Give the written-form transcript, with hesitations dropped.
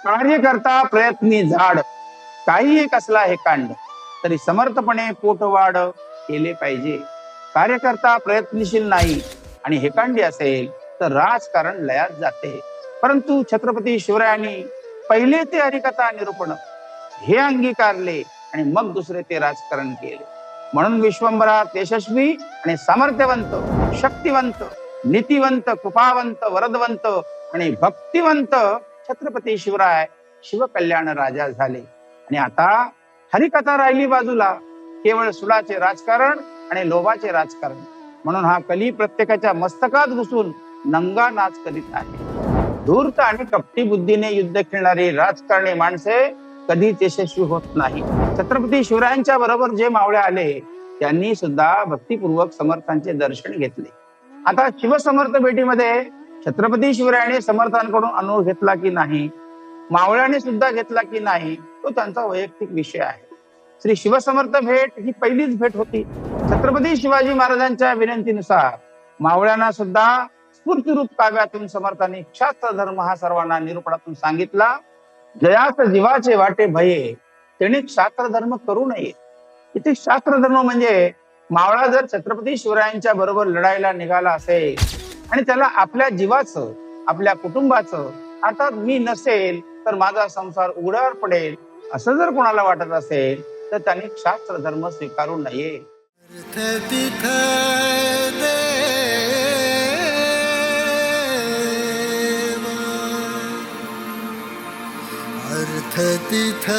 कार्य करता प्रयत्नी झाड, काहीही कसला हे कांड, तरी समर्थपणे पोटवाढ केले पाहिजे. कार्यकर्ता प्रयत्नशील नाही आणि हेकांडी असेल तर राजकारण लयात जाते. परंतु छत्रपती शिवरायांनी पहिले ते हरिकथा निरूपण हे अंगीकारले आणि मग दुसरे ते राजकारण केले. म्हणून विश्वंभरात यशस्वी आणि सामर्थ्यवंत, शक्तिवंत, नीतिवंत, कृपावंत, वरदवंत आणि भक्तिवंत छत्रपती शिवराय शिवकल्याण राजा झाले. आणि आता हरिकथा राहिली बाजूला, केवळ सुलाचे राजकारण आणि लोभाचे राजकारण. म्हणून हा कली प्रत्येकाच्या मस्तकात घुसून नंगा नाच करीत आहे. धूर्त आणि कपटी बुद्धीने युद्ध खेळणारी राजकारणी माणसे कधीच यशस्वी होत नाही. छत्रपती शिवरायांच्या बरोबर जे मावळे आले त्यांनी सुद्धा भक्तीपूर्वक समर्थांचे दर्शन घेतले. आता शिवसमर्थ भेटीमध्ये छत्रपती शिवरायाने समर्थांकडून अनुभव घेतला की नाही, मावळ्याने सुद्धा घेतला की नाही, तो त्यांचा वैयक्तिक विषय आहे. श्री शिवसमर्थ भेट ही पहिलीच भेट होती. छत्रपती शिवाजी महाराजांच्या विनंतीनुसार मावळ्यांना सुद्धा स्फूर्तिरूप काव्यातून समर्थांनी शास्त्र धर्म हा सर्वांना निरूपणातून सांगितला. जयास जीवाचे वाटे भये, तेणे शास्त्र धर्म करू नये. इथे शास्त्र धर्म म्हणजे मावळा जर छत्रपती शिवरायांच्या बरोबर लढायला निघाला असेल आणि त्याला आपल्या जीवाचं, आपल्या कुटुंबाचं, अर्थात मी नसेल तर माझा संसार उघड्यावर पडेल असं जर कोणाला वाटत असेल तर त्यांनी शास्त्र धर्म स्वीकारू नये. अर्थ तिथ